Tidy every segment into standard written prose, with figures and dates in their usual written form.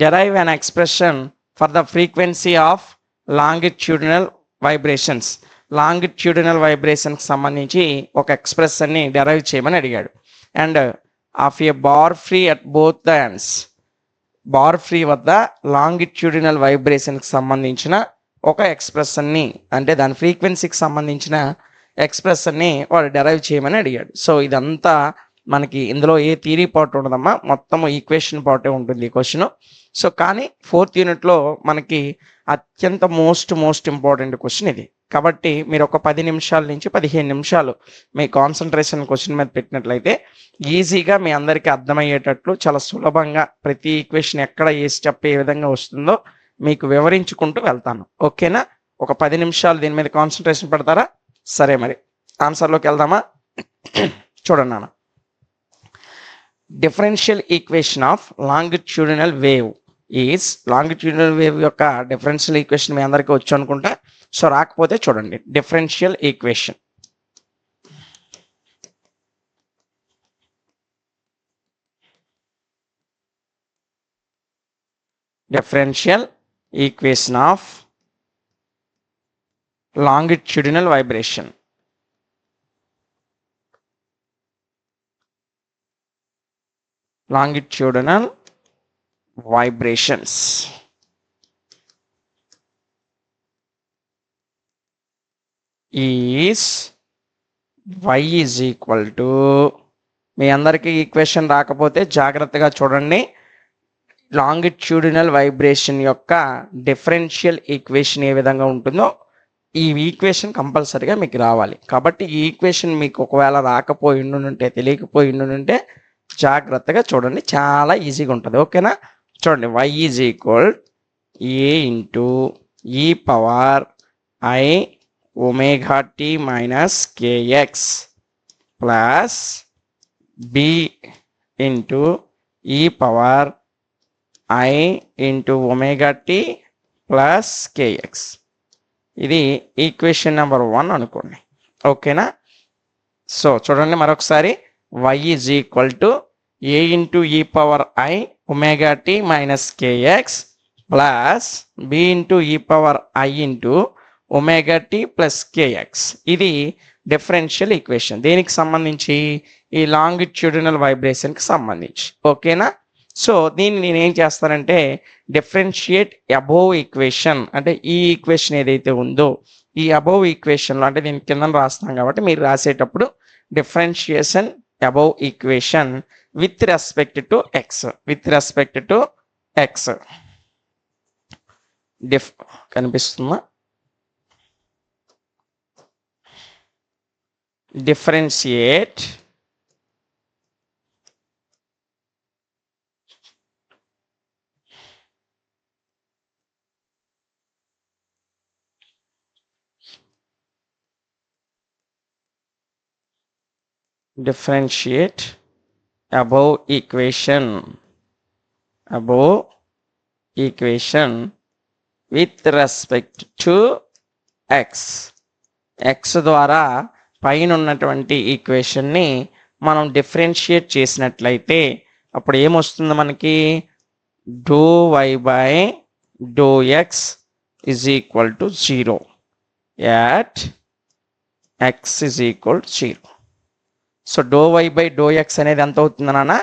derive an expression for the frequency of longitudinal vibrations. Longitudinal వైబ్రేషన్కి సంబంధించి ఒక ఎక్స్ప్రెషన్ని డెరైవ్ చేయమని అడిగాడు. And of a bar free at both the ends, bar free వద్ద longitudinal వైబ్రేషన్కి సంబంధించిన ఒక ఎక్స్ప్రెషన్ని, అంటే దాని ఫ్రీక్వెన్సీకి సంబంధించిన ఎక్స్ప్రెషన్ని వాడు డెరైవ్ చేయమని అడిగాడు. సో ఇదంతా మనకి ఇందులో ఏ థియరీ పార్ట్ ఉండదమ్మా, మొత్తం ఈక్వేషన్ పార్టే ఉంటుంది ఈ క్వశ్చన్. సో కానీ 4th యూనిట్లో మనకి అత్యంత మోస్ట్ ఇంపార్టెంట్ క్వశ్చన్ ఇది. కాబట్టి మీరు ఒక 10 నిమిషాల నుంచి 15 నిమిషాలు మీ కాన్సన్ట్రేషన్ క్వశ్చన్ మీద పెట్టినట్లయితే ఈజీగా మీ అందరికీ అర్థమయ్యేటట్లు చాలా సులభంగా ప్రతి ఈక్వేషన్ ఎక్కడ ఏ స్టెప్ ఏ విధంగా వస్తుందో మీకు వివరించుకుంటూ వెళ్తాను. ఓకేనా? ఒక 10 నిమిషాలు దీని మీద కాన్సన్ట్రేషన్ పెడతారా? సరే, మరి ఆన్సర్లోకి వెళ్దామా? చూడండి నాన్న, differential equation of longitudinal wave is, longitudinal wave యొక్క డిఫరెన్షియల్ ఈక్వేషన్ మీ అందరికీ వచ్చు అనుకుంటా. సో రాకపోతే చూడండి, differential equation of longitudinal vibration. longitudinal vibrations is y is equal to, మీ అందరికీ ఈక్వేషన్ రాకపోతే జాగ్రత్తగా చూడండి, లాంగిట్యూడినల్ వైబ్రేషన్ యొక్క డిఫరెన్షియల్ ఈక్వేషన్ ఏ విధంగా ఉంటుందో ఈ ఈక్వేషన్ కంపల్సరీగా మీకు రావాలి. కాబట్టి ఈ ఈక్వేషన్ మీకు ఒకవేళ రాకపోయి ఉండుంటే, తెలియకపోయి ఉండుంటే జాగ్రత్తగా చూడండి, చాలా ఈజీగా ఉంటుంది. ఓకేనా? చూడండి, y is equal a into e power i omega t minus k x plus b into e power i into omega t plus k x. ఇది ఈక్వేషన్ నెంబర్ 1 అనుకోండి. ఓకేనా? సో చూడండి మరొకసారి, y is equal to a into e power i omega t minus kx plus b into e power i into omega t plus kx. ఇది differential equation. దేనికి సంబంధించి? ఈ longitudinal వైబ్రేషన్కి సంబంధించి. ఓకేనా? సో దీన్ని నేను ఏం చేస్తానంటే డిఫరెన్షియేట్ అబోవ్ ఈక్వేషన్, అంటే ఈ ఈక్వేషన్ ఏదైతే ఉందో ఈ అబోవ్ ఈక్వేషన్లో, అంటే దీని కింద రాస్తాం కాబట్టి మీరు రాసేటప్పుడు differentiation above equation with respect to x కనిపిస్తుందా? differentiate above equation with respect to x. x ద్వారా పైన ఉన్నటువంటి ఈక్వేషన్ని మనం డిఫరెన్షియేట్ చేసినట్లయితే అప్పుడు ఏమొస్తుంది మనకి? Do y by do x is equal to 0 at x is equal to 0. So do y by do x అనేది ఎంత అవుతుంది నాన్న?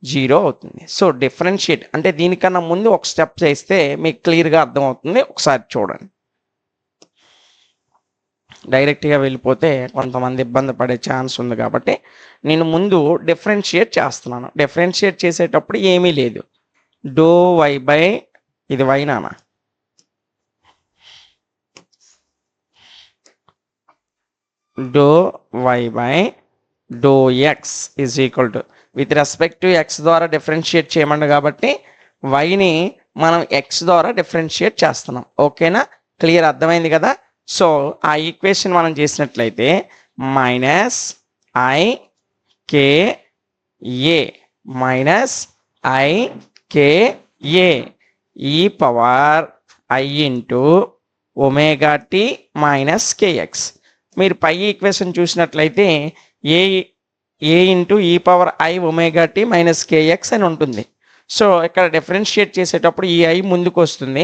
0 అవుతుంది. సో డిఫరెన్షియేట్ అంటే దీనికన్నా ముందు ఒక స్టెప్ చేస్తే మీకు క్లియర్గా అర్థమవుతుంది. ఒకసారి చూడండి. డైరెక్ట్గా వెళ్ళిపోతే కొంతమంది ఇబ్బంది పడే ఛాన్స్ ఉంది కాబట్టి నేను ముందు డిఫరెన్షియేట్ చేస్తున్నాను. డిఫరెన్షియేట్ చేసేటప్పుడు ఏమీ లేదు, డో వై బై, ఇది వై నాన్న, do y by do x is equal to, with respect to x ద్వారా డిఫరెన్షియేట్ చేయమండి కాబట్టి వైని మనం ఎక్స్ ద్వారా డిఫరెన్షియేట్ చేస్తున్నాం. ఓకేనా? క్లియర్, అర్థమైంది కదా? సో ఆ ఈక్వేషన్ మనం చేసినట్లయితే minus i k a e power i into omega t minus k x. మీరు పై ఈక్వేషన్ చూసినట్లయితే a into e power i omega t minus k x అని ఉంటుంది. సో ఇక్కడ డిఫరెన్షియేట్ చేసేటప్పుడు ఈ ఐ ముందుకు వస్తుంది,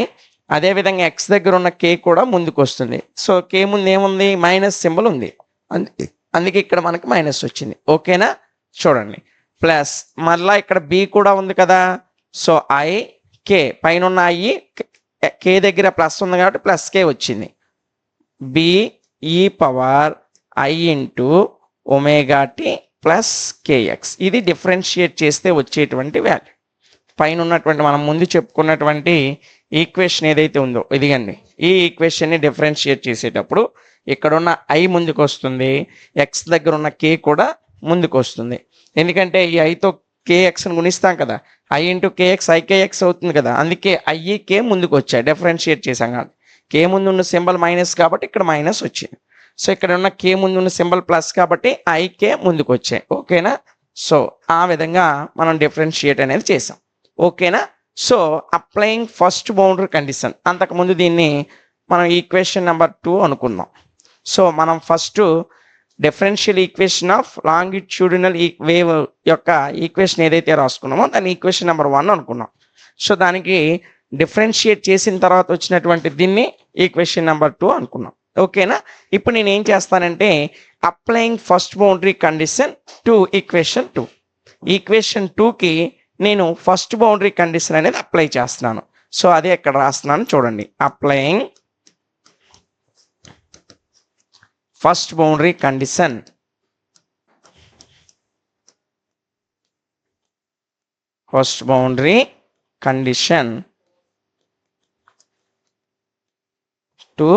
అదేవిధంగా ఎక్స్ దగ్గర ఉన్న కే కూడా ముందుకు వస్తుంది. సో కే ముందు ఏముంది, మైనస్ సింబల్ ఉంది, అందుకే ఇక్కడ మనకి మైనస్ వచ్చింది. ఓకేనా, చూడండి. ప్లస్ మళ్ళీ ఇక్కడ బి కూడా ఉంది కదా, సో ఐ కే పైన ఉన్న ఐ కే దగ్గర ప్లస్ ఉంది కాబట్టి ప్లస్ కే వచ్చింది. B e power i into omega t plus k x, ఇది డిఫరెన్షియేట్ చేస్తే వచ్చేటువంటి వాల్యూ. పైన ఉన్నటువంటి మనం ముందు చెప్పుకున్నటువంటి ఈక్వేషన్ ఏదైతే ఉందో ఇదిగండి, ఈ ఈక్వేషన్ని డిఫరెన్షియేట్ చేసేటప్పుడు ఇక్కడ ఉన్న ఐ ముందుకు వస్తుంది, ఎక్స్ దగ్గర ఉన్న కే కూడా ముందుకు వస్తుంది. ఎందుకంటే ఈ ఐతో కేఎక్స్ని గుణిస్తాం కదా, ఐ ఇంటూ కేఎక్స్ ఐకేఎక్స్ అవుతుంది కదా, అందుకే ఐ కే ముందుకు వచ్చాయి డిఫరెన్షియేట్ చేసాం కాబట్టి. కే ముందు ఉన్న సింబల్ మైనస్ కాబట్టి ఇక్కడ మైనస్ వచ్చింది. సో ఇక్కడ ఉన్న కే ముందు ఉన్న సింబల్ ప్లస్ కాబట్టి ఐకే ముందుకు వచ్చాయి. ఓకేనా, సో ఆ విధంగా మనం డిఫరెన్షియేట్ అనేది చేసాం. ఓకేనా, so applying first boundary condition, అంతకుముందు దీన్ని మనం ఈక్వేషన్ నెంబర్ 2 అనుకుందాం. సో మనం first differential equation of longitudinal wave యొక్క ఈక్వేషన్ ఏదైతే రాసుకున్నామో దాన్ని ఈక్వేషన్ నెంబర్ 1 అనుకున్నాం. సో దానికి డిఫరెన్షియేట్ చేసిన తర్వాత వచ్చినటువంటి దీన్ని ఈక్వేషన్ నెంబర్ 2 అనుకున్నాం. ఓకేనా, ఇప్పుడు నేను ఏం చేస్తానంటే applying first boundary condition to equation 2, equation 2కి నేను ఫస్ట్ బౌండరీ కండిషన్ అనేది అప్లై చేస్తున్నాను. సో అదే ఇక్కడ రాస్తున్నాను చూడండి, applying first boundary condition to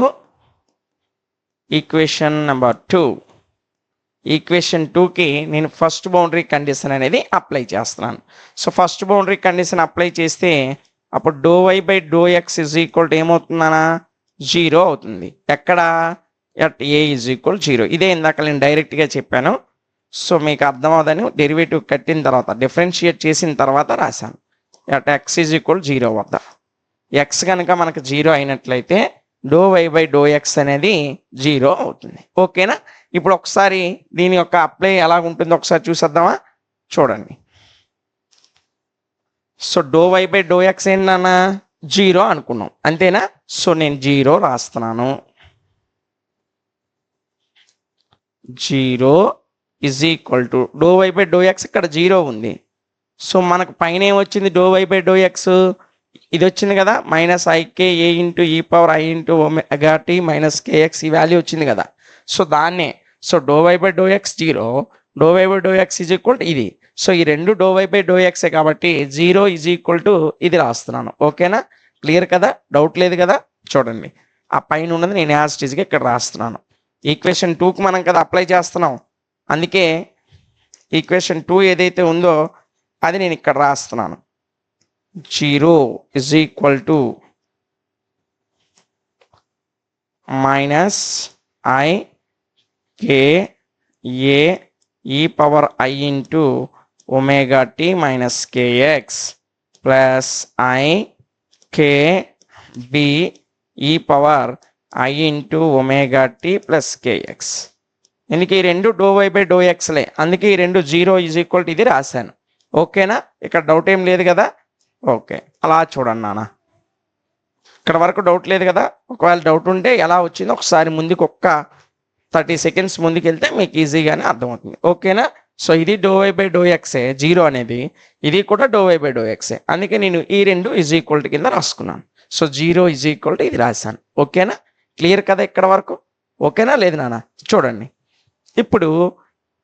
equation number 2. Equation 2కి నేను ఫస్ట్ బౌండరీ కండిషన్ అనేది అప్లై చేస్తున్నాను. So first boundary condition apply చేస్తే అప్పుడు do y by do x is equal to ఏమవుతుందనా, 0 అవుతుంది. ఎక్కడ, ఎట్ ఏ ఇజ్ ఈక్వల్ 0. ఇదే ఇందాక నేను డైరెక్ట్గా చెప్పాను. సో మీకు అర్థం అవదని డెరివేటివ్ కట్టిన తర్వాత డిఫరెన్షియేట్ చేసిన తర్వాత రాశాను. ఎట్ ఎక్స్ ఈజ్ ఈక్వల్ 0 వద్ద ఎక్స్ కనుక మనకు 0 అయినట్లయితే do y by do x అనేది 0 అవుతుంది. ఓకేనా, ఇప్పుడు ఒకసారి దీని యొక్క అప్లై ఎలా ఉంటుందో ఒకసారి చూసేద్దామా, చూడండి. So do y by do x ఏంటన్నా 0 అనుకున్నాం, అంతేనా. సో నేను 0 రాస్తున్నాను. 0 is equal to do y by do x, ఇక్కడ 0 ఉంది. సో మనకు పైన ఏమొచ్చింది, do y by do x ఇది వచ్చింది కదా, minus i k a into e power i into omega t minus k x, ఈ వాల్యూ వచ్చింది కదా. సో దాన్నే, so do y by do x 0, do y by do x is equal to ఇది. So ఈ రెండు డో వై బై డో ఎక్సే కాబట్టి 0 is equal to ఇది రాస్తున్నాను. ఓకేనా, క్లియర్ కదా, డౌట్ లేదు కదా. చూడండి, ఆ పైన ఉన్నది నేను యాజ్ ఇట్ ఈజ్గా ఇక్కడ రాస్తున్నాను. ఈక్వేషన్ 2కి మనం కదా అప్లై చేస్తున్నాం, అందుకే ఈక్వేషన్ 2 ఏదైతే ఉందో అది నేను ఇక్కడ రాస్తున్నాను. 0 is equal to minus I K A e power I into omega t minus kx plus I K B e power I into omega t plus kx. ఎందుకు ఈ రెండు డో వై బై డో ఎక్స్లే, అందుకే ఈ రెండు 0 is equal to ఇది రాశాను. ఓకేనా, ఇక్కడ డౌట్ ఏం లేదు కదా. ఓకే, అలా చూడండి నాన్న, ఇక్కడ వరకు డౌట్ లేదు కదా. ఒకవేళ డౌట్ ఉంటే ఎలా వచ్చిందో ఒకసారి ముందుకు ఒక్క 30 సెకండ్స్ ముందుకు వెళ్తే మీకు ఈజీగానే అర్థమవుతుంది. ఓకేనా, సో ఇది do y by do x 0 అనేది, ఇది కూడా do y by do x, అందుకే నేను ఈ రెండు ఈజ్ ఈక్వల్ టు కింద రాసుకున్నాను. సో 0 ఈజ్ ఈక్వల్ టు ఇది రాశాను. ఓకేనా, క్లియర్ కదా ఇక్కడ వరకు. ఓకేనా, లేదు నాన్న. చూడండి, ఇప్పుడు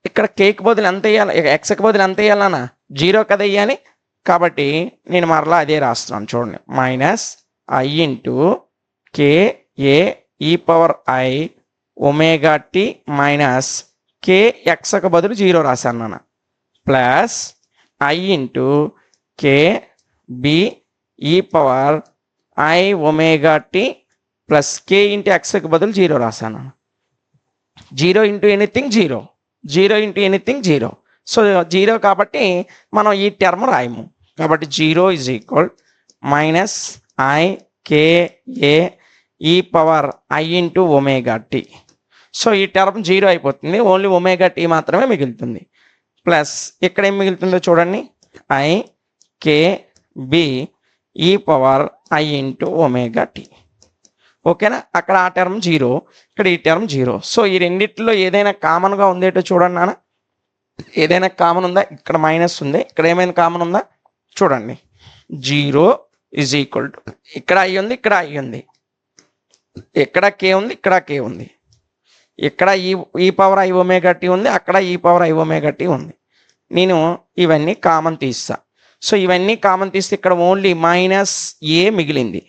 ఇక్కడ కేక్ బదులు ఎంత వేయాలి, ఎక్స్కి బదులు ఎంత వేయాలన్నా 0 కదా వేయాలి, కాబట్టి నేను మరలా అదే రాస్తున్నాను. చూడండి, minus i into k a e power i omega t minus k ఎక్స్కి బదులు 0 రాశాను నాన్న, plus i into k b e power i omega t plus k into ఎక్స్కి బదులు 0 రాశాను. 0 into anything 0, 0 into anything 0. So 0 కాబట్టి మనం ఈ టర్మ్ రాయము, కాబట్టి 0 is equal minus i k a e power i into omega t. So ఈ term 0 అయిపోతుంది, ఓన్లీ ఒమేగా టీ మాత్రమే మిగులుతుంది. ప్లస్ ఇక్కడ ఏం మిగులుతుందో చూడండి, i k b e power i into omega t. ఓకేనా, అక్కడ ఆ టర్మ్ 0, ఇక్కడ ఈ టర్మ్ 0. సో ఈ రెండిట్లో ఏదైనా కామన్గా ఉందేటో చూడండి నాన్న. ఏదైనా కామన్ ఉందా? ఇక్కడ మైనస్ ఉంది, ఇక్కడ ఏమైనా కామన్ ఉందా చూడండి. 0 ఈజ్ ఈక్వల్ టు ఇక్కడ ఐ ఉంది, ఇక్కడ ఐ ఉంది, ఇక్కడ కే ఉంది, ఇక్కడ కే ఉంది, ఇక్కడ e power i omega tea ఉంది, అక్కడ ఈ పవర్ ఐ ఒమేగా టీ ఉంది. నేను ఇవన్నీ కామన్ తీస్తా. సో ఇవన్నీ కామన్ తీస్తే ఇక్కడ ఓన్లీ మైనస్ ఏ మిగిలింది,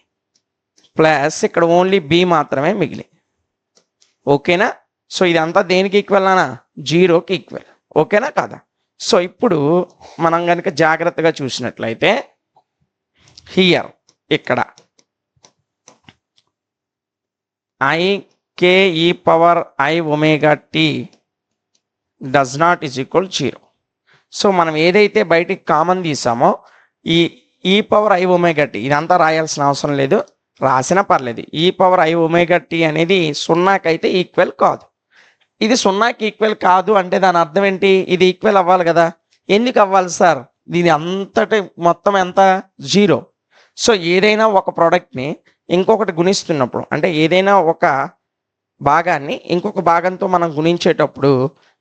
ప్లస్ ఇక్కడ ఓన్లీ బి మాత్రమే మిగిలింది. ఓకేనా, సో ఇదంతా దేనికి ఈక్వల్ అనా? 0కి ఈక్వల్. ఓకేనా కాదా? సో ఇప్పుడు మనం కనుక జాగ్రత్తగా చూసినట్లయితే హియర్ ఇక్కడ i k e power i omega t does not is equal 0. So మనం ఏదైతే బయటికి కామన్ తీసామో ఈ పవర్ ఐ ఒమేగా టీ ఇదంతా రాయాల్సిన అవసరం లేదు, రాసినా పర్లేదు. ఈ పవర్ ఐ ఒమేగా టీ అనేది 0కైతే ఈక్వల్ కాదు. ఇది 0కి ఈక్వల్ కాదు అంటే దాని అర్థం ఏంటి? ఇది ఈక్వల్ అవ్వాలి కదా. ఎందుకు అవ్వాలి సార్? దీని అంతటి మొత్తం ఎంత? 0. సో ఏదైనా ఒక ప్రోడక్ట్ని ఇంకొకటి గుణిస్తున్నప్పుడు, అంటే ఏదైనా ఒక భాగాన్ని ఇంకొక భాగంతో మనం గుణించేటప్పుడు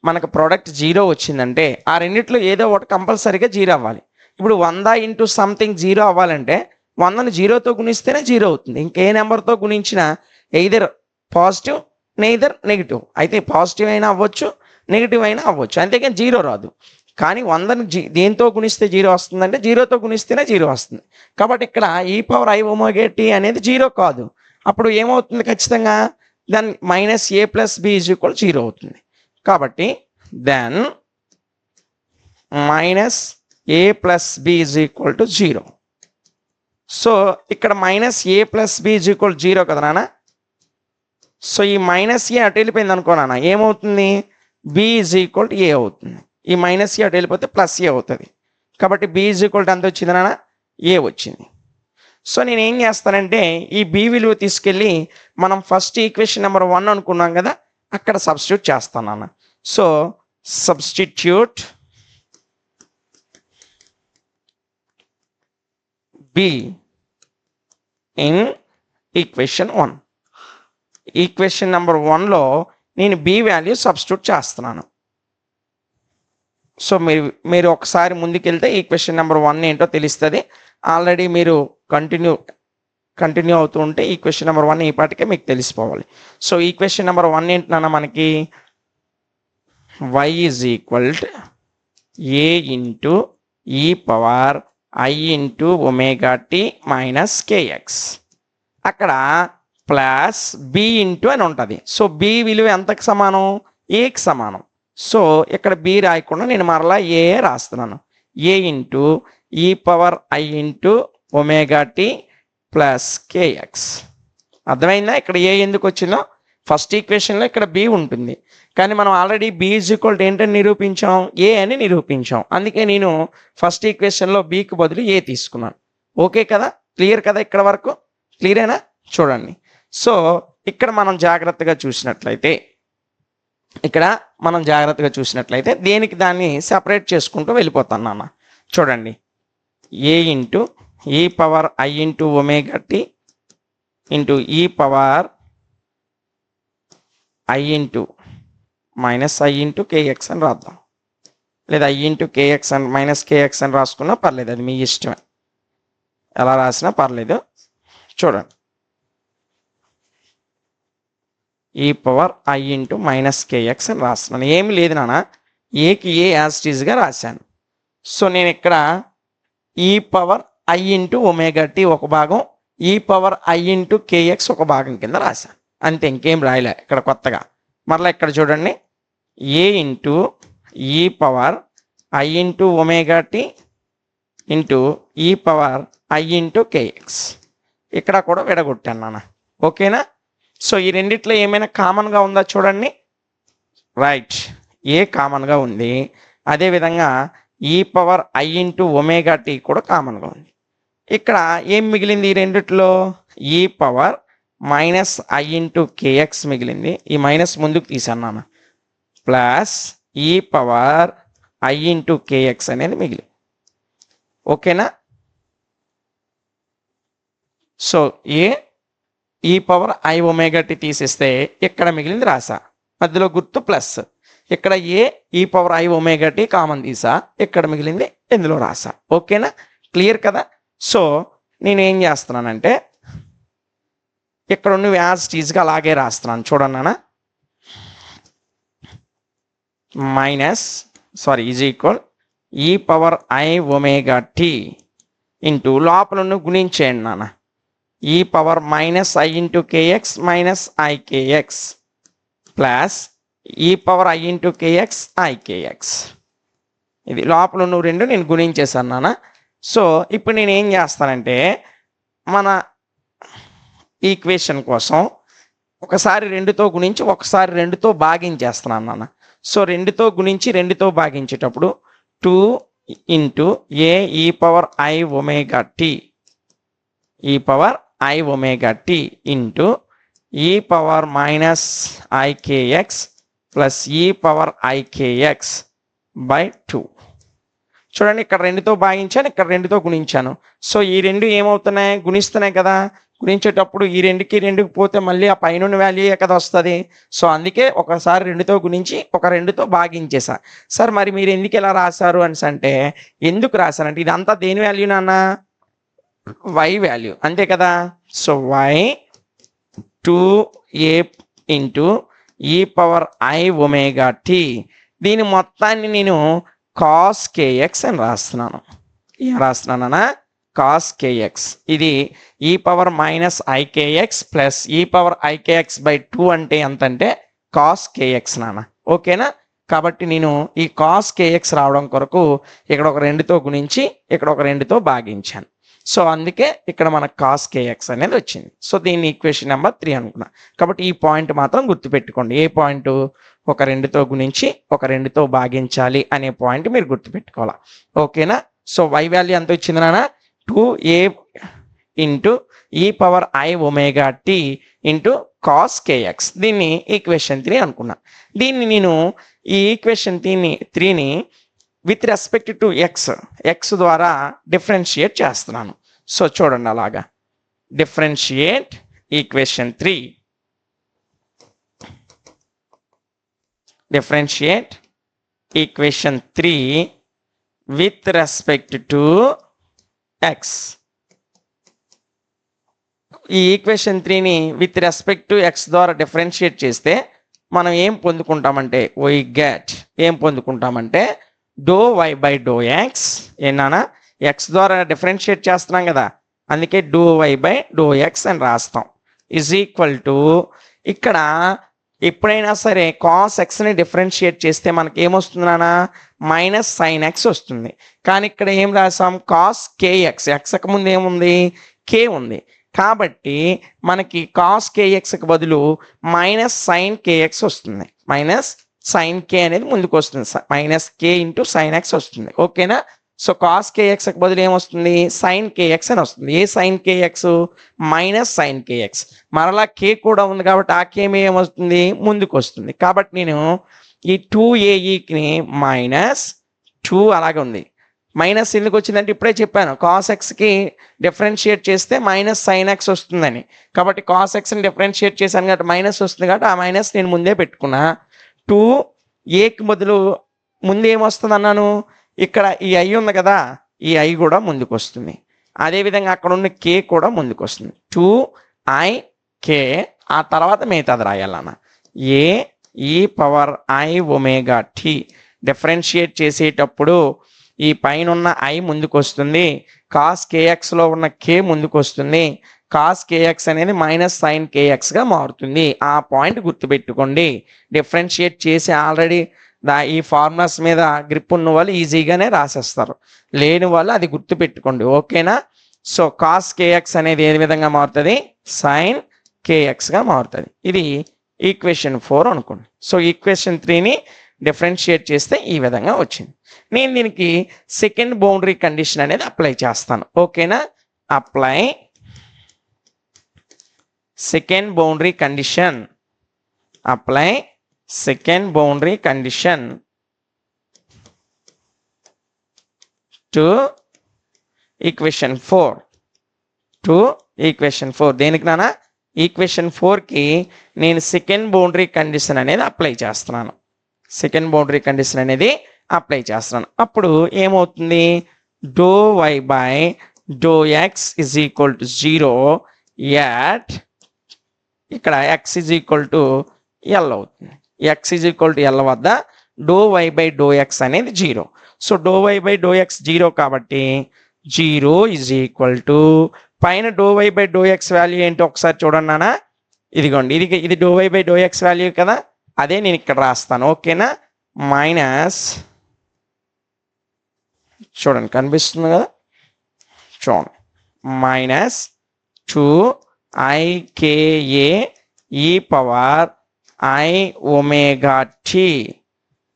మనకు ప్రోడక్ట్ 0 వచ్చిందంటే ఆ రెండిట్లో ఏదో ఒకటి కంపల్సరీగా 0 అవ్వాలి. ఇప్పుడు 100 ఇంటూ సంథింగ్ 0 అవ్వాలంటే 100ని 0తో గుణిస్తేనే 0 అవుతుంది. ఇంకే నెంబర్తో గుణించినా ఎయిదర్ పాజిటివ్ నెయిదర్ నెగిటివ్. అయితే పాజిటివ్ అయినా అవ్వచ్చు, నెగిటివ్ అయినా అవ్వచ్చు, అంతేకాని 0 రాదు. కానీ 100ని దేంతో గుణిస్తే 0 వస్తుందంటే 0తో గుణిస్తేనే 0 వస్తుంది. కాబట్టి ఇక్కడ e power i omega tea అనేది 0 కాదు. అప్పుడు ఏమవుతుంది? ఖచ్చితంగా then minus a plus b is equal 0 అవుతుంది. కాబట్టి then minus a plus b is equal to 0. So ఇక్కడ minus a plus b is equal 0 కదా నాన్న. సో ఈ మైనస్ ఏ అటు వెళ్ళిపోయింది అనుకో నాన్న, ఏమవుతుంది? బి ఈజ్ ఈక్వల్ టు ఏ అవుతుంది. ఈ మైనస్ ఏ అటు వెళ్ళిపోతే ప్లస్ ఏ అవుతుంది. కాబట్టి బి ఈజ్ ఈక్వల్ టు ఎంత వచ్చింది నాన్న? ఏ వచ్చింది. సో నేను ఏం చేస్తానంటే ఈ బి విలువ తీసుకెళ్ళి మనం ఫస్ట్ ఈక్వేషన్ నెంబర్ 1 అనుకున్నాం కదా, అక్కడ సబ్స్టిట్యూట్ చేస్తాను నాన్న. So substitute b in equation 1. Equation number 1లో నేను బి వాల్యూ సబ్స్టిట్యూట్ చేస్తున్నాను. సో మీరు ఒకసారి ముందుకెళ్తే ఈక్వేషన్ నెంబర్ 1 ఏంటో తెలుస్తుంది. ఆల్రెడీ మీరు కంటిన్యూ అవుతూ ఉంటే ఈక్వేషన్ నెంబర్ 1 ఈ పాటికే మీకు తెలిసిపోవాలి. సో ఈక్వేషన్ నెంబర్ 1 ఏంటన్నా మనకి y is equal to a into e power i into omega t minus k x, అక్కడ ప్లస్ బి ఇంటూ అని ఉంటుంది. సో బి విలువ ఎంతకు సమానం? ఏకి సమానం. సో ఇక్కడ బి రాయకుండా నేను మరలా ఏ రాస్తున్నాను. A into e power i into omega t plus k x. అర్థమైందా? ఇక్కడ ఏ ఎందుకు వచ్చిందో? ఫస్ట్ ఈక్వేషన్లో ఇక్కడ బి ఉంటుంది, కానీ మనం already b is equal to ఏంటని నిరూపించాం? ఏ అని నిరూపించాం. అందుకే నేను ఫస్ట్ ఈక్వేషన్లో బికి బదులు ఏ తీసుకున్నాను. ఓకే కదా? క్లియర్ కదా? ఇక్కడ వరకు క్లియరేనా? చూడండి. సో ఇక్కడ మనం జాగ్రత్తగా చూసినట్లయితే దేనికి దాన్ని సెపరేట్ చేసుకుంటూ వెళ్ళిపోతాను నాన్న. చూడండి, ఏ into e power i into omega t into e power i into minus i into k x అని రాద్దాం, లేదా ఐ ఇంటూ కేఎక్స్ అని మైనస్ కేఎక్స్ అని రాసుకున్నా పర్లేదు, అది మీ ఇష్టమే, ఎలా రాసినా పర్లేదు. చూడండి, e power i into minus k x అని రాస్తున్నాను. ఏమి లేదు నాన్న, ఏకి ఏ యాజ్ ఇట్ ఈజ్గా రాశాను. సో నేను ఇక్కడ e power i into omega t ఒక భాగం, ఈ పవర్ ఐ ఇంటూ కేఎక్స్ ఒక భాగం కింద రాశాను. అంతే, ఇంకేం రాయలే ఇక్కడ కొత్తగా. మరలా ఇక్కడ చూడండి, ఏ into e power i into omega t into e power i into k x, ఇక్కడ కూడా విడగొట్టాను నాన్న. ఓకేనా? సో ఈ రెండిట్లో ఏమైనా కామన్గా ఉందా చూడండి. రైట్, ఏ కామన్గా ఉంది. అదేవిధంగా e power i into omega t కూడా కామన్గా ఉంది. ఇక్కడ ఏం మిగిలింది ఈ రెండిట్లో? E power minus i into k x మిగిలింది. ఈ మైనస్ ముందుకు తీసాను నాన్న. Plus e power i into kx అనేది మిగిలింది. ఓకేనా? So A e power i omega tea తీసేస్తే ఇక్కడ మిగిలింది రాసా, మధ్యలో గుర్తు ప్లస్. ఇక్కడ A e power i omega t common తీసా, ఇక్కడ మిగిలింది ఇందులో రాసా. ఓకేనా, క్లియర్ కదా. సో నేను ఏం చేస్తున్నానంటే ఇక్కడ ఉన్న యాజ్ టీజ్గా అలాగే రాస్తున్నాను. చూడండి నాన్న, is equal e power i omega t into లోపల గుణించేయండి నాన్న, e power minus i into k x minus i k x plus e power i into k x i k x. ఇది లోపల ఉన్న రెండు నేను గుణించేసాను నాన్న. సో ఇప్పుడు నేను ఏం చేస్తానంటే మన ఈక్వేషన్ కోసం ఒకసారి 2తో గుణించి ఒకసారి 2తో భాగించేస్తున్నాను నాన్న. సో 2తో గుణించి 2తో భాగించేటప్పుడు 2 into A e power i omega t, e power i omega t into e power minus i k x plus e power i k x by 2. చూడండి, ఇక్కడ 2తో భాగించాను, ఇక్కడ 2తో గుణించాను. సో ఈ రెండు ఏమవుతున్నాయి, గుణిస్తున్నాయి కదా. గుణించేటప్పుడు ఈ 2కి 2కి పోతే మళ్ళీ ఆ పైన వాల్యూ కదా వస్తుంది. సో అందుకే ఒకసారి 2తో గుణించి ఒక 2తో భాగించేసా. సార్ మరి మీరు ఎందుకు ఇలా రాశారు అని అంటే, ఎందుకు రాశారంటే ఇదంతా దేని వాల్యూ నాన్న, వై వాల్యూ అంతే కదా. So why 2a into e power i omega tea, దీని మొత్తాన్ని నేను కాస్ కేఎక్స్ అని రాస్తున్నాను. ఏం రాస్తున్నానా, కాస్ కేఎక్స్. ఇది e power minus i k x plus e power i k x by 2 అంటే ఎంత అంటే కాస్ కేఎక్స్ నాన్న. ఓకేనా, కాబట్టి నేను ఈ కాస్ కేఎక్స్ రావడం కొరకు ఇక్కడ ఒక 2తో గుణించి ఇక్కడ ఒక 2తో భాగించాను. సో అందుకే ఇక్కడ మనకు కాస్ కేఎక్స్ అనేది వచ్చింది. సో దీన్ని ఈక్వేషన్ నెంబర్ 3 అనుకున్నా. కాబట్టి ఈ పాయింట్ మాత్రం గుర్తుపెట్టుకోండి. ఏ పాయింట్, ఒక 2తో గుణించి ఒక 2తో భాగించాలి అనే పాయింట్ మీరు గుర్తుపెట్టుకోవాలా. ఓకేనా. సో వై వాల్యూ ఎంత వచ్చింది నాన్న, 2a into e power i omega t into cos k x. దీన్ని ఈక్వేషన్ 3 అనుకున్నా. దీన్ని నేను ఈ ఈక్వేషన్ 3ని విత్ రెస్పెక్ట్ టు ఎక్స్ ద్వారా డిఫరెన్షియేట్ చేస్తున్నాను. సో చూడండి, అలాగా differentiate equation 3, differentiate equation 3 with respect to x. ఈ ఈక్వేషన్ 3ని విత్ రెస్పెక్ట్ టు ఎక్స్ ద్వారా డిఫరెన్షియేట్ చేస్తే మనం ఏం పొందుకుంటామంటే ఏం పొందుకుంటామంటే do y by do x. ఏనా, ఎక్స్ ద్వారా డిఫరెన్షియేట్ చేస్తున్నాం కదా, అందుకే do y by do X అని రాస్తాం. ఈజ్ ఈక్వల్ టు ఇక్కడ ఎప్పుడైనా సరే కాస్ ఎక్స్ని డిఫరెన్షియేట్ చేస్తే మనకి ఏమొస్తుంది నాన్న, మైనస్ సైన్ ఎక్స్ వస్తుంది. కానీ ఇక్కడ ఏం రాసాం, కాస్ కేఎక్స్. ఎక్స్కి ముందు ఏముంది, కే ఉంది. కాబట్టి మనకి కాస్ కేఎక్స్కి బదులు మైనస్ సైన్ కేఎక్స్ వస్తుంది. మైనస్ సైన్ కే అనేది ముందుకు వస్తుంది, మైనస్ కే ఇంటూ సైన్ ఎక్స్ వస్తుంది. ఓకేనా. సో కాస్ కేఎక్స్కి బదులు ఏమొస్తుంది, సైన్ కేఎక్స్ అని వస్తుంది. A sine k x, minus sine k x. మరలా కే కూడా ఉంది కాబట్టి ఆ కే ఏమొస్తుంది, ముందుకు వస్తుంది. కాబట్టి నేను ఈ 2aeని మైనస్ 2 అలాగే ఉంది. మైనస్ ఎందుకు వచ్చిందంటే ఇప్పుడే చెప్పాను, కాస్ ఎక్స్కి డిఫరెన్షియేట్ చేస్తే మైనస్ సైన్ ఎక్స్ వస్తుందని. కాబట్టి కాస్ ఎక్స్ని డిఫరెన్షియేట్ చేశాను కాబట్టి మైనస్ వస్తుంది, కాబట్టి ఆ మైనస్ నేను ముందే పెట్టుకున్నా. 2aకి బదులు ముందు ఏమొస్తుంది అన్నాను, ఇక్కడ ఈ ఐ ఉంది కదా, ఈ ఐ కూడా ముందుకు వస్తుంది. అదేవిధంగా అక్కడ ఉన్న కే కూడా ముందుకు వస్తుంది. 2ik, ఆ తర్వాత మిగతాది రాయాలన్న. A e power i omega t differentiate చేసేటప్పుడు ఈ పైన ఉన్న ఐ ముందుకు వస్తుంది, కాస్ కేఎక్స్లో ఉన్న కే ముందుకు వస్తుంది. కాస్ కేఎక్స్ అనేది మైనస్ సైన్ కేఎక్స్గా మారుతుంది. ఆ పాయింట్ గుర్తుపెట్టుకోండి. డిఫరెన్షియేట్ చేసి ఆల్రెడీ ఈ ఫార్ములాస్ మీద గ్రిప్ ఉన్న వాళ్ళు ఈజీగానే రాసేస్తారు, లేని వాళ్ళు అది గుర్తుపెట్టుకోండి. ఓకేనా. సో కాస్ కేఎక్స్ అనేది ఏ విధంగా మారుతుంది, సైన్ కేఎక్స్గా మారుతుంది. ఇది ఈక్వేషన్ 4 అనుకోండి. సో ఈక్వేషన్ 3ని డిఫరెన్షియేట్ చేస్తే ఈ విధంగా వచ్చింది. నేను దీనికి సెకండ్ బౌండరీ కండిషన్ అనేది అప్లై చేస్తాను. ఓకేనా. Apply second boundary condition, apply second boundary condition to equation 4. To equation 4. దేనికి నాన్న? ఈక్వేషన్ 4కి నేను సెకండ్ బౌండరీ కండిషన్ అనేది అప్లై చేస్తున్నాను. సెకండ్ బౌండరీ కండిషన్ అనేది అప్లై చేస్తున్నాను. అప్పుడు ఏమవుతుంది? Do y by do x is equal to 0 at ఇక్కడ x is equal to l అవుతుంది. X is equal to l వద్ద do y by do x అనేది 0. So do y by do x 0 కాబట్టి 0 is equal to పైన do y by do x value ఏంటో ఒకసారి చూడండి నాన్న. ఇదిగోండి, ఇది do y by do x value కదా, అదే నేను ఇక్కడ రాస్తాను. ఓకేనా? మైనస్ చూడండి, కనిపిస్తుంది కదా, చూడండి, minus 2IKA e power I omega t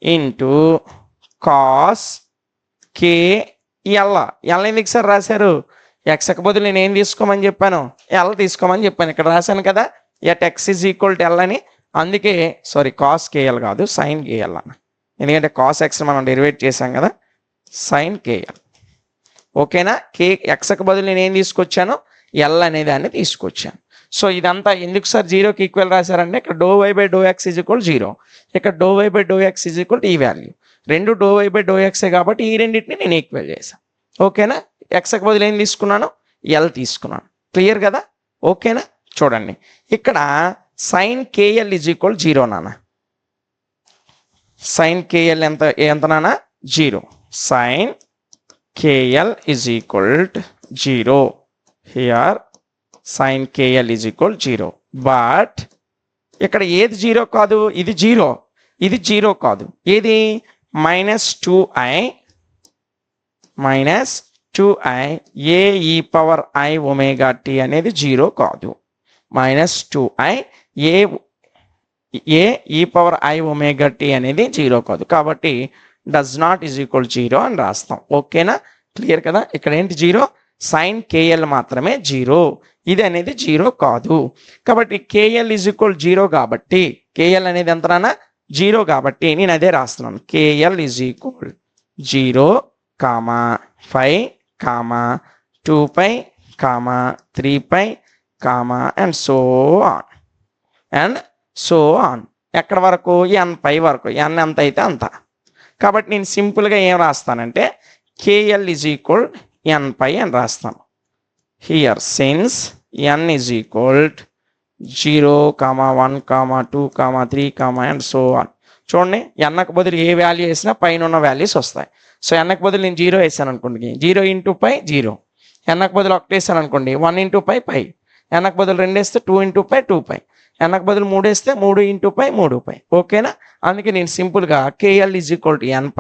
into cos KL. L ఎందుకు సార్ రాశారు? ఎక్స్కి బదులు నేను ఏం తీసుకోమని చెప్పాను? ఎల్ తీసుకోమని చెప్పాను. ఇక్కడ రాశాను కదా, at X is equal to L అని. అందుకే సారీ, కాస్ KL కాదు, సైన్ KL అన్న. ఎందుకంటే కాస్ ఎక్స్ మనం డెరివేట్ చేశాం కదా, సైన్ KL. ఓకేనా? ఎక్స్కి బదులు నేను ఏం తీసుకొచ్చాను? ఎల్ అనే దాన్ని తీసుకొచ్చాను. సో ఇదంతా ఎందుకు సార్ 0కి ఈక్వల్ రాశారంటే ఇక్కడ do y by do x is equal 0, ఇక్కడ do y by do x is equal ఈ వాల్యూ. రెండు డో వై బై డో ఎక్సే కాబట్టి ఈ రెండింటిని నేను ఈక్వల్ చేశాను. ఓకేనా? ఎక్స్కి బదులు ఏం తీసుకున్నాను? ఎల్ తీసుకున్నాను. క్లియర్ కదా? ఓకేనా? చూడండి, ఇక్కడ సైన్ KL ఈజ్ ఈక్వల్ 0 నాన్న. సైన్ KL ఎంత నాన్న? 0. Sine KL is equal 0. Here sine KL is equal 0. But ఇక్కడ ఏది 0 కాదు? ఇది 0, ఇది 0 కాదు. ఏది? -2i A e power I omega tea అనేది 0 కాదు. -2i A e power I omega tea అనేది 0 కాదు. కాబట్టి డస్ నాట్ ఈజ్ ఈక్వల్ 0 అని రాస్తాం. ఓకేనా? క్లియర్ కదా? ఇక్కడ ఏంటి 0? సైన్ KL మాత్రమే 0, ఇది అనేది 0 కాదు. కాబట్టి KL ఈజ్ ఈక్వల్ 0 కాబట్టి KL అనేది ఎంతనా? 0 కాబట్టి నేను అదే రాస్తున్నాను. KL is equal 0, 5, 2π, 3π, and so on ఎక్కడ వరకు? n పై వరకు. n ఎంత అయితే అంత. కాబట్టి నేను సింపుల్గా ఏం రాస్తానంటే KL ఈజ్ ఈక్వల్ nπ అని రాస్తాను. Here since n is equal 0, 1, 2, 3 and so on. చూడండి, nకు బదులు ఏ వాల్యూ వేసినా పైన ఉన్న వాల్యూస్ వస్తాయి. సో nకు బదులు నేను 0 వేసాను అనుకోండి, 0 ఇంటూ π 0. nకు బదులు 1 వేసాను అనుకోండి, 1 ఇంటూ π π. nకు బదులు 2 వేస్తే 2 ఇంటూ π 2π. nకు బదులు 3 వేస్తే 3 ఇంటూ π 3π. ఓకేనా? అందుకే నేను సింపుల్గా KL is equal to nπ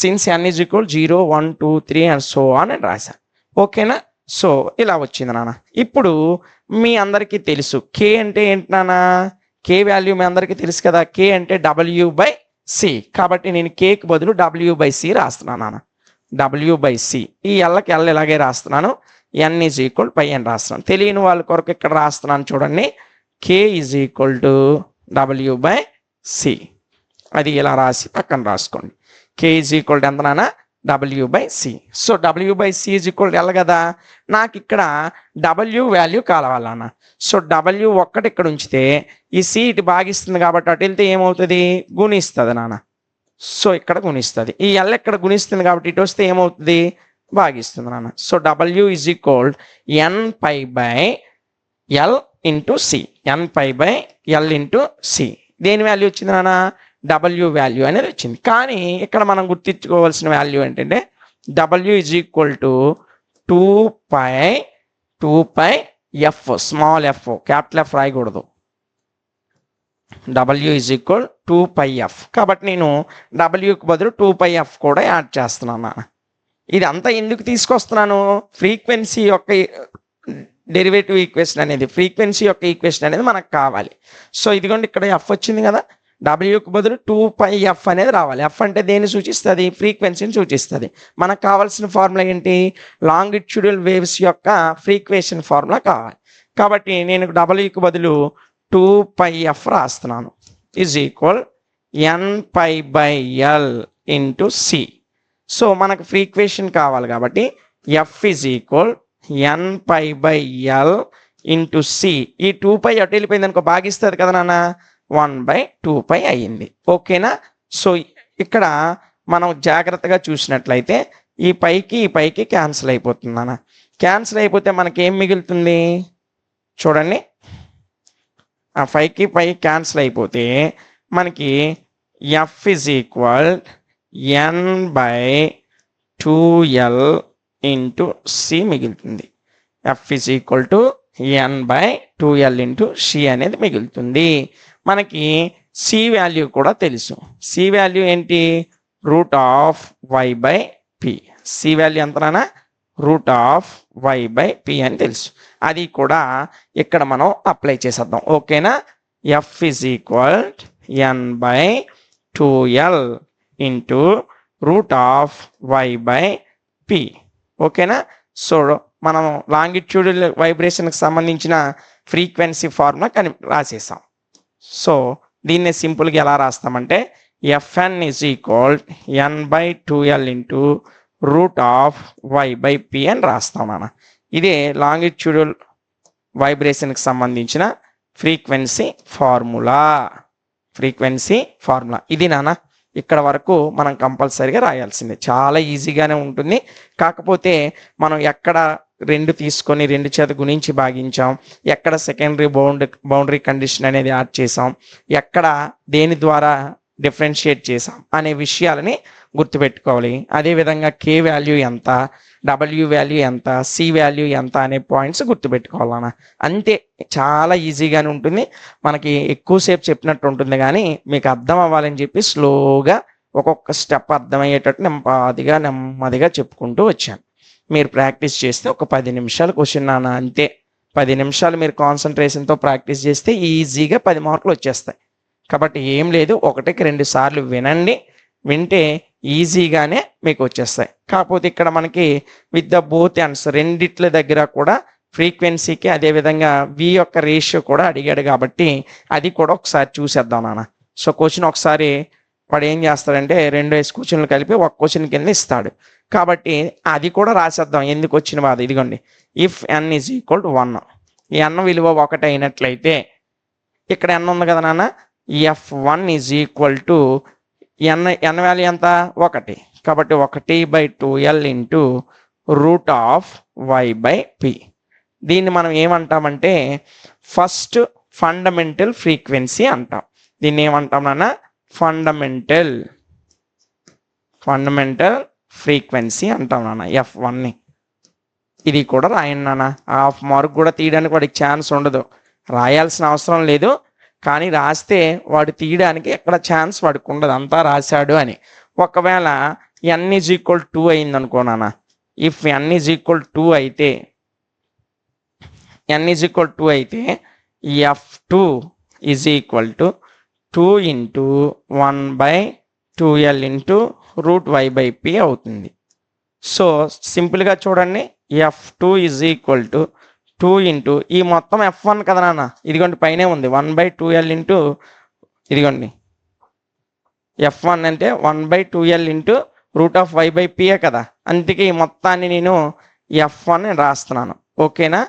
since n is equal 0, 1, 2, 3 and so on అని రాశాను. ఓకేనా? సో ఇలా వచ్చింది నాన్న. ఇప్పుడు మీ అందరికీ తెలుసు K అంటే ఏంటి నాన్న? K వాల్యూ మీ అందరికీ తెలుసు కదా, K అంటే W/C. కాబట్టి నేను Kకి బదులు W/C రాస్తున్నాను నాన్న. W/C. ఈ ఎల్కి ఎల్ ఇలాగే రాస్తున్నాను. n ఈజ్ ఈక్వల్ పై అని రాస్తున్నాను. తెలియని వాళ్ళ కొరకు ఇక్కడ రాస్తున్నాను చూడండి. K is equal to W/C. అది ఇలా రాసి పక్కన రాసుకోండి. K ఈజ్ ఈక్వల్ టు ఎంత నాన్న? W/C. So W/C is equal L కదా. నాకు ఇక్కడ W వాల్యూ కావాలన్న. సో W ఒక్కటి ఇక్కడ ఉంచితే ఈ C ఇటు భాగిస్తుంది కాబట్టి అటు వెళ్తే ఏమవుతుంది? గుణిస్తుంది నాన్న. సో ఇక్కడ గుణిస్తుంది. ఈ ఎల్ ఇక్కడ గుణిస్తుంది కాబట్టి ఇటు వస్తే ఏమవుతుంది? భాగిస్తుంది నాన్న. So W is equal nπ/L into C. nπ/L into C. దేని వాల్యూ వచ్చింది నాన్న? W వాల్యూ అనేది వచ్చింది. కానీ ఇక్కడ మనం గుర్తించుకోవాల్సిన వాల్యూ ఏంటంటే W is equal to 2π/F, small f, capital F రాయకూడదు. W is equal 2πF. కాబట్టి నేను Wకి బదులు 2πF కూడా యాడ్ చేస్తున్నాను నాన్న. ఇదంతా ఎందుకు తీసుకొస్తున్నాను? ఫ్రీక్వెన్సీ యొక్క డెరివేటివ్ ఈక్వేషన్ అనేది, ఫ్రీక్వెన్సీ యొక్క ఈక్వేషన్ అనేది మనకు కావాలి. సో ఇదిగోండి, ఇక్కడ F వచ్చింది కదా, Wకి బదులు 2πF అనేది రావాలి. F అంటే దేన్ని సూచిస్తుంది? ఫ్రీక్వెన్సీని సూచిస్తుంది. మనకు కావాల్సిన ఫార్ములా ఏంటి? లాంగిట్యూడల్ వేవ్స్ యొక్క ఫ్రీక్వేషన్ ఫార్ములా కావాలి. కాబట్టి నేను Wకి బదులు 2πF రాస్తున్నాను. Is equal nπ/L into C. So మనకు ఫ్రీక్వేషన్ కావాలి కాబట్టి F is equal n pi by L into C. ఈ 2π అటు వెళ్ళిపోయింది అనుకో, భాగిస్తుంది కదా నాన్న, 1/2π అయ్యింది. ఓకేనా? సో ఇక్కడ మనం జాగ్రత్తగా చూసినట్లయితే ఈ పైకి క్యాన్సిల్ అయిపోతుంది నాన్న. క్యాన్సిల్ అయిపోతే మనకి ఏం మిగులుతుంది చూడండి. ఆ 5కి క్యాన్సిల్ అయిపోతే మనకి f is equal n/2l into c మిగులుతుంది. F is equal to n/2l into c అనేది మిగులుతుంది. మనకి సి వాల్యూ కూడా తెలుసు. సి వాల్యూ ఏంటి? √y/p. సి వాల్యూ ఎంతనా? √y/p అని తెలుసు. అది కూడా ఇక్కడ మనం అప్లై చేసేద్దాం. ఓకేనా? F is equal n/2l into √y/p. ఓకేనా? సో మనం లాంగిట్యూడల్ వైబ్రేషన్కి సంబంధించిన ఫ్రీక్వెన్సీ ఫార్ములా రాసేసాం. సో దీన్ని సింపుల్గా ఎలా రాస్తామంటే Fn is equal n/2l into √y/p అని రాస్తాం నాన్న. ఇదే లాంగిట్యూడల్ వైబ్రేషన్కి సంబంధించిన ఫ్రీక్వెన్సీ ఫార్ములా. ఇది నాన్న. ఇక్కడ వరకు మనం కంపల్సరీగా రాయాల్సిందే. చాలా ఈజీగానే ఉంటుంది. కాకపోతే మనం ఎక్కడ 2 తీసుకొని 2 చేత గుణించి భాగించాం, ఎక్కడ సెకండరీ బౌండరీ కండిషన్ అనేది యాడ్ చేసాం, ఎక్కడ దేని ద్వారా డిఫరెన్షియేట్ చేసాం అనే విషయాలని గుర్తుపెట్టుకోవాలి. అదేవిధంగా కే వాల్యూ ఎంత, డబ్ల్యూ వాల్యూ ఎంత, సి వాల్యూ ఎంత అనే పాయింట్స్ గుర్తుపెట్టుకోవాలన్న. అంతే, చాలా ఈజీగానే ఉంటుంది. మనకి ఎక్కువసేపు చెప్పినట్టు ఉంటుంది, కానీ మీకు అర్థం అవ్వాలని చెప్పి స్లోగా ఒక్కొక్క స్టెప్ అర్థమయ్యేటట్టు నెమ్మదిగా చెప్పుకుంటూ వచ్చాను. మీరు ప్రాక్టీస్ చేస్తే ఒక 10 నిమిషాలు క్వశ్చన్ నాన్న, అంతే. 10 నిమిషాలు మీరు కాన్సన్ట్రేషన్తో ప్రాక్టీస్ చేస్తే ఈజీగా 10 మార్కులు వచ్చేస్తాయి. కాబట్టి ఏం లేదు, 1కి 2 సార్లు వింటే ఈజీగానే మీకు వచ్చేస్తాయి. కాకపోతే ఇక్కడ మనకి విత్ ద బోత్ ఎండ్స్ రెండిట్ల దగ్గర కూడా ఫ్రీక్వెన్సీకి అదేవిధంగా వి యొక్క రేషియో కూడా అడిగాడు, కాబట్టి అది కూడా ఒకసారి చూసేద్దాం నాన్న. సో క్వశ్చన్ ఒకసారి వాడు ఏం చేస్తాడంటే 2 క్వశ్చన్లు కలిపి ఒక క్వశ్చన్ కింద ఇస్తాడు. కాబట్టి అది కూడా రాసేద్దాం, ఎందుకు వచ్చిన బాధ. ఇదిగోండి, if n is equal to 1, ఈ n విలువ 1 అయినట్లయితే ఇక్కడ n ఉంది కదా నాన్న, F1 is equal to n value ఎంత? 1. కాబట్టి 1/2l ఇంటూ √y/p. దీన్ని మనం ఏమంటామంటే ఫస్ట్ ఫండమెంటల్ ఫ్రీక్వెన్సీ అంటాం. దీన్ని ఏమంటాం నాన్న? ఫండమెంటల్ ఫ్రీక్వెన్సీ అంటాం నాన్న F1ని. ఇది కూడా రాయండి నాన్న. హాఫ్ మార్క్ కూడా తీయడానికి వాడికి ఛాన్స్ ఉండదు, రాయాల్సిన అవసరం లేదు. కానీ రాస్తే వాడు తీయడానికి ఎక్కడ ఛాన్స్ వాడికి ఉండదు, అంతా రాశాడు అని. ఒకవేళ n ఈజ్ ఈక్వల్ 2 అయింది అనుకో నాన్న, ఇఫ్ n ఈజ్ ఈక్వల్ 2 అయితే F2 is equal to 2 into 1/2l into √y/p అవుతుంది. సో సింపుల్గా చూడండి, F2 is equal to 2 into ఈ మొత్తం F1 కదా నాన్న, ఇదిగోండి పైనే ఉంది 1/2l ఇంటూ, ఇదిగోండి F1 అంటే 1/2l ఇంటూ √y/p కదా. అందుకే ఈ మొత్తాన్ని నేను F1 రాస్తున్నాను. ఓకేనా?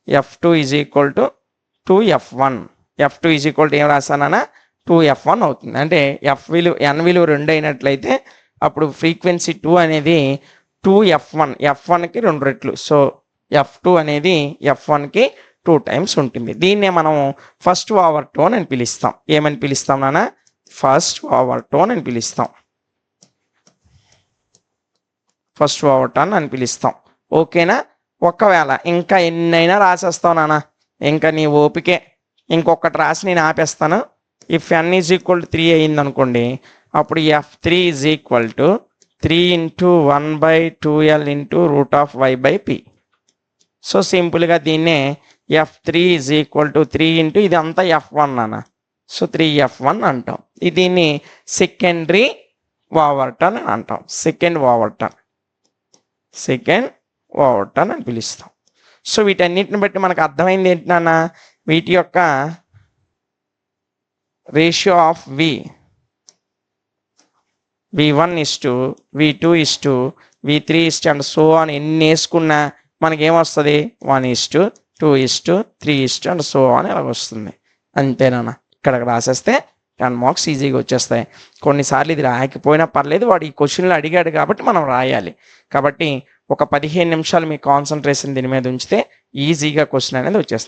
F2 is equal to 2F1. F2 is equal to ఏం రాస్తానన్నా? 2F1 అవుతుంది. అంటే n విలువ 2 అయినట్లయితే అప్పుడు ఫ్రీక్వెన్సీ 2 అనేది 2F1, F1కి 2 రెట్లు. సో F2 అనేది F1కి 2 టైమ్స్ ఉంటుంది. దీన్నే మనం ఫస్ట్ ఓవర్ టోన్ అని పిలుస్తాం. ఏమని పిలుస్తాం నాన్న? ఫస్ట్ ఓవర్ టోన్ అని పిలుస్తాం. ఓకేనా? ఒకవేళ ఇంకా ఎన్నైనా రాసేస్తావు నాన్న, ఇంకా నీ ఓపికే. ఇంకొకటి రాసి నేను ఆపేస్తాను. If n is equal to 3 అయింది అనుకోండి, అప్పుడు F3 is equal to 3 into 1/2l into √y/p. So సింపుల్గా దీన్నే F3 is equal to 3 into ఇదంతా F1 నాన్న, సో 3F1 అంటాం. దీన్ని సెకండరీ ఓవర్టర్న్ అని అంటాం. సెకండ్ ఓవర్టర్న్ అని పిలుస్తాం. సో వీటన్నిటిని బట్టి మనకు అర్థమైంది ఏంటి నాన్న? వీటి యొక్క ratio of V1 is to V2 is to V3 east and so అని ఎన్ని వేసుకున్నా మనకేమొస్తుంది 1:2:3 అండ్ సో అని అలా వస్తుంది. అంతేనా? ఇక్కడ రాసేస్తే 10 మార్క్స్ ఈజీగా వచ్చేస్తాయి. కొన్నిసార్లు ఇది రాయకపోయినా పర్లేదు, వాడు ఈ క్వశ్చన్లు అడిగాడు కాబట్టి మనం రాయాలి. కాబట్టి ఒక 15 నిమిషాలు మీ కాన్సన్ట్రేషన్ దీని మీద ఉంచితే ఈజీగా క్వశ్చన్ అనేది వచ్చేస్తుంది.